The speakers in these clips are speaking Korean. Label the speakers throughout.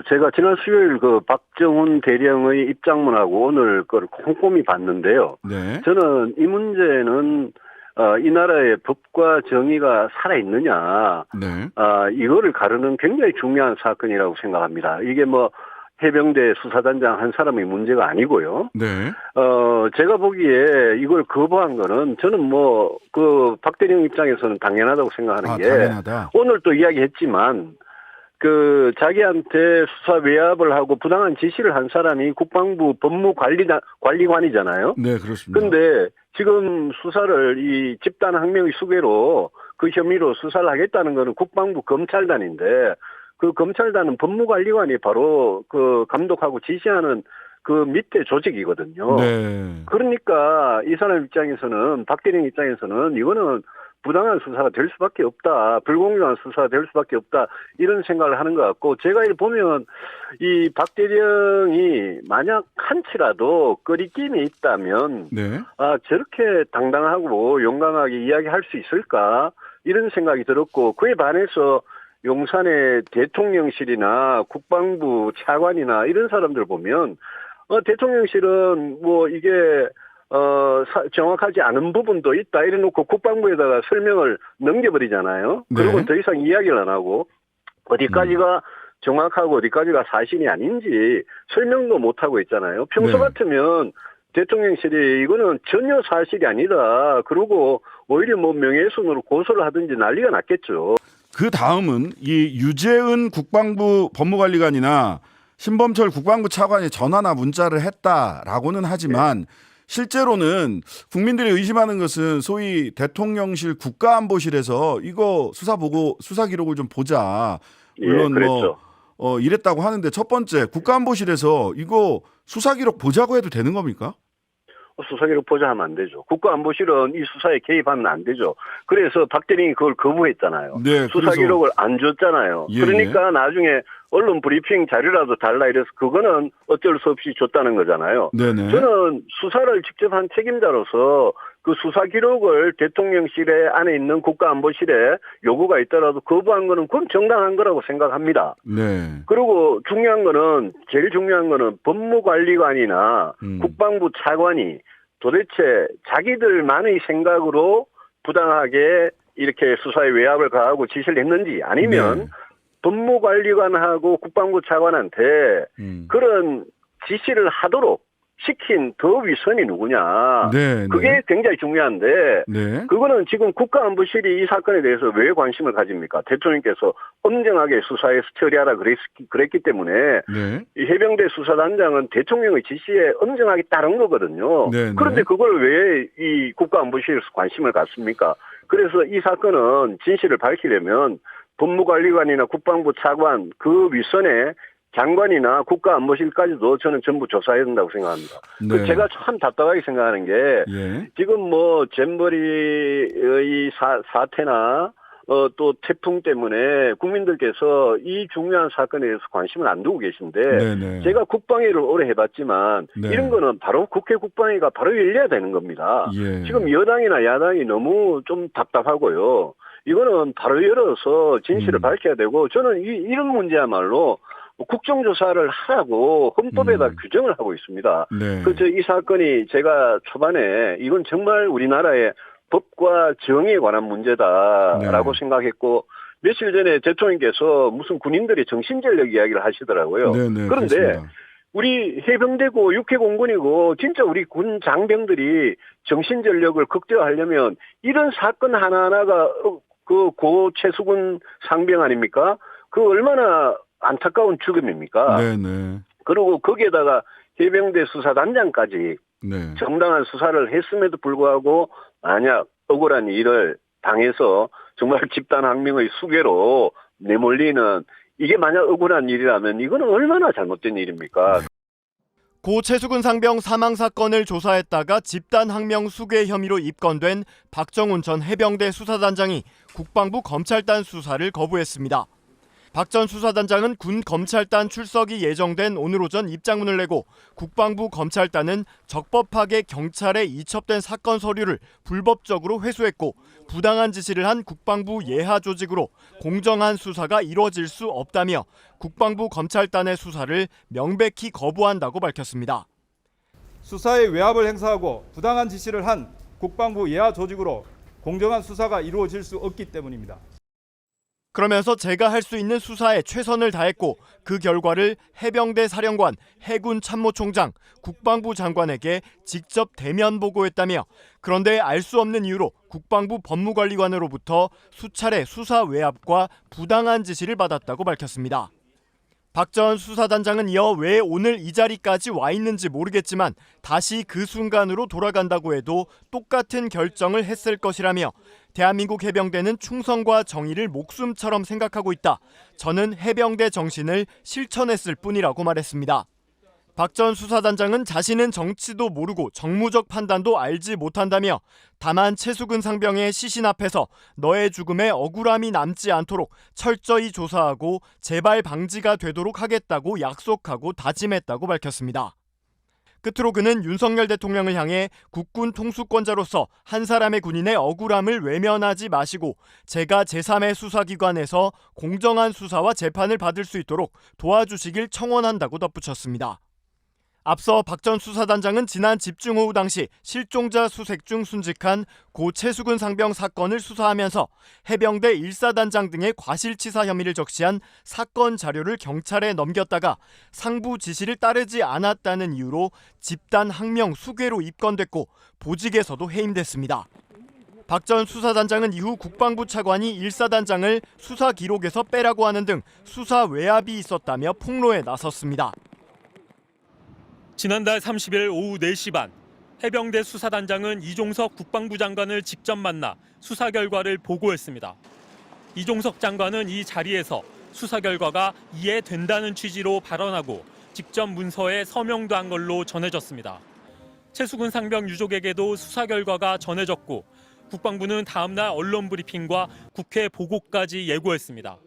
Speaker 1: 제가 지난 수요일 그 박정훈 대령의 입장문하고 오늘 그걸 꼼꼼히 봤는데요.
Speaker 2: 네.
Speaker 1: 저는 이 문제는 이 나라의 법과 정의가 살아있느냐,
Speaker 2: 네.
Speaker 1: 이거를 가르는 굉장히 중요한 사건이라고 생각합니다. 이게 뭐 해병대 수사단장 한 사람의 문제가 아니고요.
Speaker 2: 네.
Speaker 1: 제가 보기에 이걸 거부한 거는 저는 뭐 그 박 대령 입장에서는 당연하다고 생각하는 게
Speaker 2: 당연하다.
Speaker 1: 오늘 또 이야기했지만 그 자기한테 수사 외압을 하고 부당한 지시를 한 사람이 국방부 법무관리관이잖아요.
Speaker 2: 네, 그렇습니다.
Speaker 1: 근데 지금 수사를 이 집단 항명의 수괴로 그 혐의로 수사를 하겠다는 거는 국방부 검찰단인데 그 검찰단은 법무관리관이 바로 그 감독하고 지시하는 그 밑에 조직이거든요.
Speaker 2: 네.
Speaker 1: 그러니까 이 사람 입장에서는 박 대령 입장에서는 이거는 부당한 수사가 될 수밖에 없다. 불공정한 수사가 될 수밖에 없다. 이런 생각을 하는 것 같고 제가 이를 보면 이 박 대령이 만약 한치라도 꺼리낌이 있다면
Speaker 2: 네.
Speaker 1: 저렇게 당당하고 용감하게 이야기할 수 있을까 이런 생각이 들었고 그에 반해서 용산의 대통령실이나 국방부 차관이나 이런 사람들 보면 대통령실은 뭐 이게 정확하지 않은 부분도 있다 이래놓고 국방부에다가 설명을 넘겨버리잖아요.
Speaker 2: 네.
Speaker 1: 그리고 더 이상 이야기를 안 하고 어디까지가 정확하고 어디까지가 사실이 아닌지 설명도 못하고 있잖아요. 평소
Speaker 2: 네.
Speaker 1: 같으면 대통령실이 이거는 전혀 사실이 아니다. 그리고 오히려 뭐 명예훼손으로 고소를 하든지 난리가 났겠죠.
Speaker 2: 그 다음은 이 유재은 국방부 법무관리관이나 신범철 국방부 차관이 전화나 문자를 했다라고는 하지만 실제로는 국민들이 의심하는 것은 소위 대통령실 국가안보실에서 이거 수사 기록을 좀 보자. 물론
Speaker 1: 그랬죠.
Speaker 2: 뭐 이랬다고 하는데 첫 번째 국가안보실에서 이거 수사 기록 보자고 해도 되는 겁니까?
Speaker 1: 수사기록 보자 하면 안 되죠. 국가안보실은 이 수사에 개입하면 안 되죠. 그래서 박 대령이 그걸 거부했잖아요.
Speaker 2: 네,
Speaker 1: 수사기록을 안 줬잖아요.
Speaker 2: 예,
Speaker 1: 그러니까 나중에 언론 브리핑 자료라도 달라 이래서 그거는 어쩔 수 없이 줬다는 거잖아요.
Speaker 2: 네네.
Speaker 1: 저는 수사를 직접 한 책임자로서 그 수사 기록을 대통령실에 안에 있는 국가안보실에 요구가 있더라도 거부한 거는 그건 정당한 거라고 생각합니다.
Speaker 2: 네.
Speaker 1: 그리고 제일 중요한 거는 법무관리관이나 국방부 차관이 도대체 자기들만의 생각으로 부당하게 이렇게 수사에 외압을 가하고 지시를 했는지 아니면
Speaker 2: 네.
Speaker 1: 법무관리관하고 국방부 차관한테 그런 지시를 하도록 시킨 더 위선이 누구냐.
Speaker 2: 네,
Speaker 1: 그게
Speaker 2: 네.
Speaker 1: 굉장히 중요한데
Speaker 2: 네.
Speaker 1: 그거는 지금 국가안보실이 이 사건에 대해서 왜 관심을 가집니까? 대통령께서 엄정하게 수사해서 처리하라 그랬기 때문에
Speaker 2: 네.
Speaker 1: 이 해병대 수사단장은 대통령의 지시에 엄정하게 따른 거거든요.
Speaker 2: 네, 네.
Speaker 1: 그런데 그걸 왜 이 국가안보실에서 관심을 갖습니까? 그래서 이 사건은 진실을 밝히려면 법무관리관이나 국방부 차관 그 윗선에 장관이나 국가안보실까지도 저는 전부 조사해야 된다고 생각합니다.
Speaker 2: 네.
Speaker 1: 제가 참 답답하게 생각하는 게
Speaker 2: 예.
Speaker 1: 지금 뭐 잼버리의 사태나 또 태풍 때문에 국민들께서 이 중요한 사건에 대해서 관심을 안 두고 계신데
Speaker 2: 네네.
Speaker 1: 제가 국방위를 오래 해봤지만
Speaker 2: 네.
Speaker 1: 이런 거는 바로 국회 국방위가 바로 열려야 되는 겁니다.
Speaker 2: 예.
Speaker 1: 지금 여당이나 야당이 너무 좀 답답하고요. 이거는 바로 열어서 진실을 밝혀야 되고 저는 이런 문제야말로 국정조사를 하라고 헌법에다 규정을 하고 있습니다.
Speaker 2: 네.
Speaker 1: 이 사건이 제가 초반에 이건 정말 우리나라의 법과 정의에 관한 문제다라고
Speaker 2: 네.
Speaker 1: 생각했고 며칠 전에 대통령께서 무슨 군인들이 정신전력 이야기를 하시더라고요.
Speaker 2: 네네,
Speaker 1: 그런데
Speaker 2: 그렇습니다. 우리
Speaker 1: 해병대고 육해공군이고 진짜 우리 군 장병들이 정신전력을 극대화하려면 이런 사건 하나하나가 그 고 최수근 상병 아닙니까? 그 얼마나 안타까운 죽음입니까?
Speaker 2: 네네.
Speaker 1: 그리고 거기에다가 해병대 수사단장까지
Speaker 2: 네.
Speaker 1: 정당한 수사를 했음에도 불구하고 만약 억울한 일을 당해서 정말 집단항명의 수괴로 내몰리는 이게 만약 억울한 일이라면 이거는 얼마나 잘못된 일입니까?
Speaker 3: 고 최수근 상병 사망 사건을 조사했다가 집단 항명 수괴 혐의로 입건된 박정훈 전 해병대 수사단장이 국방부 검찰단 수사를 거부했습니다. 박 전 수사단장은 군 검찰단 출석이 예정된 오늘 오전 입장문을 내고 국방부 검찰단은 적법하게 경찰에 이첩된 사건 서류를 불법적으로 회수했고 부당한 지시를 한 국방부 예하 조직으로 공정한 수사가 이루어질 수 없다며 국방부 검찰단의 수사를 명백히 거부한다고 밝혔습니다.
Speaker 4: 수사에 외압을 행사하고 부당한 지시를 한 국방부 예하 조직으로 공정한 수사가 이루어질 수 없기 때문입니다.
Speaker 3: 그러면서 제가 할 수 있는 수사에 최선을 다했고 그 결과를 해병대 사령관, 해군 참모총장, 국방부 장관에게 직접 대면 보고했다며 그런데 알 수 없는 이유로 국방부 법무관리관으로부터 수차례 수사 외압과 부당한 지시를 받았다고 밝혔습니다. 박 전 수사단장은 이어 왜 오늘 이 자리까지 와 있는지 모르겠지만 다시 그 순간으로 돌아간다고 해도 똑같은 결정을 했을 것이라며 대한민국 해병대는 충성과 정의를 목숨처럼 생각하고 있다. 저는 해병대 정신을 실천했을 뿐이라고 말했습니다. 박 전 수사단장은 자신은 정치도 모르고 정무적 판단도 알지 못한다며 다만 최수근 상병의 시신 앞에서 너의 죽음에 억울함이 남지 않도록 철저히 조사하고 재발 방지가 되도록 하겠다고 약속하고 다짐했다고 밝혔습니다. 끝으로 그는 윤석열 대통령을 향해 국군 통수권자로서 한 사람의 군인의 억울함을 외면하지 마시고 제가 제3의 수사기관에서 공정한 수사와 재판을 받을 수 있도록 도와주시길 청원한다고 덧붙였습니다. 앞서 박 전 수사단장은 지난 집중호우 당시 실종자 수색 중 순직한 고 최수근 상병 사건을 수사하면서 해병대 1사단장 등의 과실치사 혐의를 적시한 사건 자료를 경찰에 넘겼다가 상부 지시를 따르지 않았다는 이유로 집단 항명 수괴로 입건됐고 보직에서도 해임됐습니다. 박 전 수사단장은 이후 국방부 차관이 1사단장을 수사 기록에서 빼라고 하는 등 수사 외압이 있었다며 폭로에 나섰습니다.
Speaker 5: 지난달 30일 오후 4시 반 해병대 수사단장은 이종석 국방부 장관을 직접 만나 수사 결과를 보고했습니다. 이종석 장관은 이 자리에서 수사 결과가 이해된다는 취지로 발언하고 직접 문서에 서명도 한 걸로 전해졌습니다. 최수근 상병 유족에게도 수사 결과가 전해졌고 국방부는 다음 날 언론 브리핑과 국회 보고까지 예고했습니다.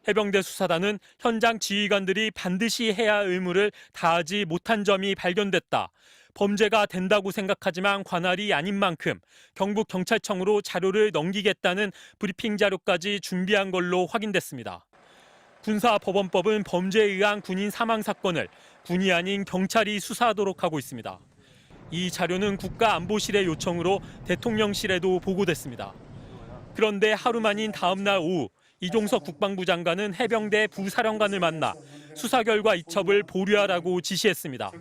Speaker 5: 해병대 수사단은 현장 지휘관들이 반드시 해야 할 의무를 다하지 못한 점이 발견됐다. 범죄가 된다고 생각하지만 관할이 아닌 만큼 경북경찰청으로 자료를 넘기겠다는 브리핑 자료까지 준비한 걸로 확인됐습니다. 군사법원법은 범죄에 의한 군인 사망 사건을 군이 아닌 경찰이 수사하도록 하고 있습니다. 이 자료는 국가안보실의 요청으로 대통령실에도 보고됐습니다. 그런데 하루 만인 다음 날 오후 이종석 국방부 장관은 해병대 부사령관을 만나 수사 결과 이첩을 보류하라고 지시했습니다.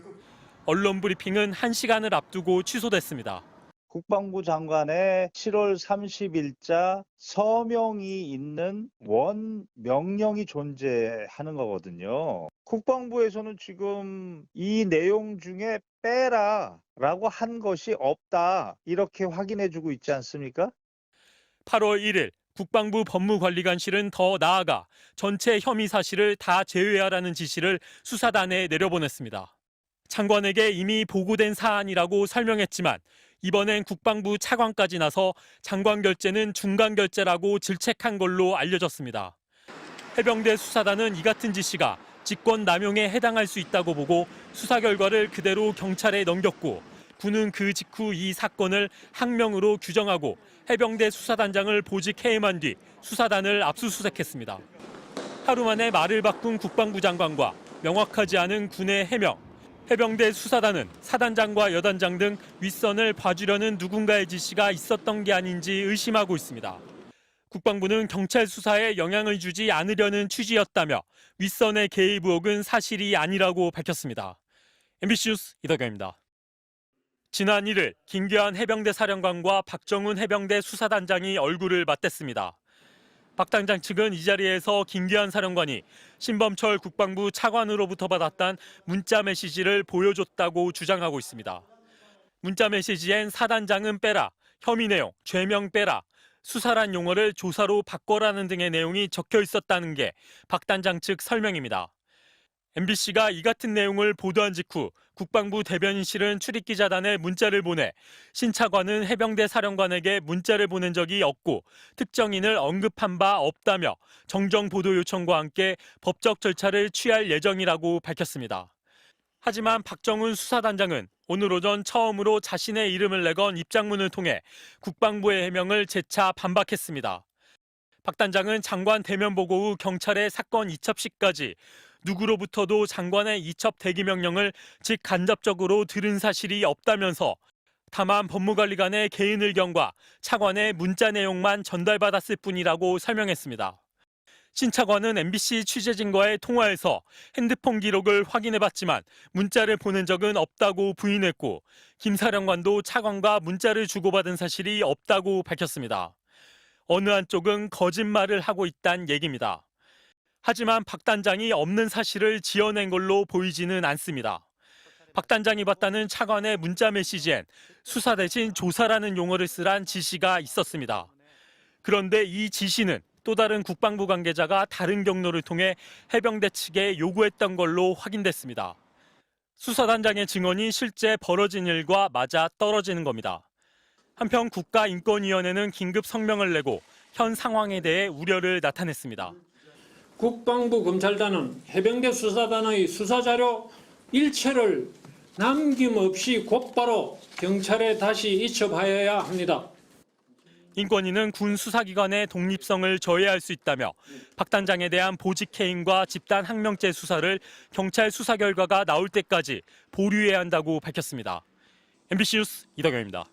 Speaker 5: 언론 브리핑은 1시간을 앞두고 취소됐습니다.
Speaker 6: 국방부 장관의 7월 30일자 서명이 있는 원 명령이 존재하는 거거든요. 국방부에서는 지금 이 내용 중에 빼라라고 한 것이 없다 이렇게 확인해주고 있지 않습니까?
Speaker 5: 8월 1일 국방부 법무관리관실은 더 나아가 전체 혐의 사실을 다 제외하라는 지시를 수사단에 내려보냈습니다. 장관에게 이미 보고된 사안이라고 설명했지만 이번엔 국방부 차관까지 나서 장관 결재는 중간 결재라고 질책한 걸로 알려졌습니다. 해병대 수사단은 이 같은 지시가 직권 남용에 해당할 수 있다고 보고 수사 결과를 그대로 경찰에 넘겼고 군은 그 직후 이 사건을 항명으로 규정하고 해병대 수사단장을 보직 해임한 뒤 수사단을 압수수색했습니다. 하루 만에 말을 바꾼 국방부 장관과 명확하지 않은 군의 해명. 해병대 수사단은 사단장과 여단장 등 윗선을 봐주려는 누군가의 지시가 있었던 게 아닌지 의심하고 있습니다. 국방부는 경찰 수사에 영향을 주지 않으려는 취지였다며 윗선의 개입 의혹은 사실이 아니라고 밝혔습니다. MBC 뉴스 이덕영입니다. 지난 1일 김기환 해병대 사령관과 박정훈 해병대 수사단장이 얼굴을 맞댔습니다. 박 단장 측은 이 자리에서 김기환 사령관이 신범철 국방부 차관으로부터 받았던 문자 메시지를 보여줬다고 주장하고 있습니다. 문자 메시지엔 사단장은 빼라, 혐의 내용, 죄명 빼라, 수사란 용어를 조사로 바꿔라는 등의 내용이 적혀 있었다는 게 박 단장 측 설명입니다. MBC가 이 같은 내용을 보도한 직후 국방부 대변인실은 출입기자단에 문자를 보내 신 차관은 해병대 사령관에게 문자를 보낸 적이 없고 특정인을 언급한 바 없다며 정정 보도 요청과 함께 법적 절차를 취할 예정이라고 밝혔습니다. 하지만 박정훈 수사단장은 오늘 오전 처음으로 자신의 이름을 내건 입장문을 통해 국방부의 해명을 재차 반박했습니다. 박 단장은 장관 대면 보고 후 경찰의 사건 이첩 시까지 누구로부터도 장관의 이첩 대기 명령을 즉 간접적으로 들은 사실이 없다면서 다만 법무관리관의 개인 의견과 차관의 문자 내용만 전달받았을 뿐이라고 설명했습니다. 신 차관은 MBC 취재진과의 통화에서 핸드폰 기록을 확인해봤지만 문자를 보낸 적은 없다고 부인했고 김 사령관도 차관과 문자를 주고받은 사실이 없다고 밝혔습니다. 어느 한쪽은 거짓말을 하고 있다는 얘기입니다. 하지만 박 단장이 없는 사실을 지어낸 걸로 보이지는 않습니다. 박 단장이 봤다는 차관의 문자 메시지엔 수사 대신 조사라는 용어를 쓰란 지시가 있었습니다. 그런데 이 지시는 또 다른 국방부 관계자가 다른 경로를 통해 해병대 측에 요구했던 걸로 확인됐습니다. 수사단장의 증언이 실제 벌어진 일과 맞아 떨어지는 겁니다. 한편 국가인권위원회는 긴급 성명을 내고 현 상황에 대해 우려를 나타냈습니다.
Speaker 7: 국방부 검찰단은 해병대 수사단의 수사자료 일체를 남김없이 곧바로 경찰에 다시 이첩하여야 합니다.
Speaker 5: 인권위는 군 수사기관의 독립성을 저해할 수 있다며 박 단장에 대한 보직 해임과 집단 항명죄 수사를 경찰 수사 결과가 나올 때까지 보류해야 한다고 밝혔습니다. MBC 뉴스 이덕영입니다.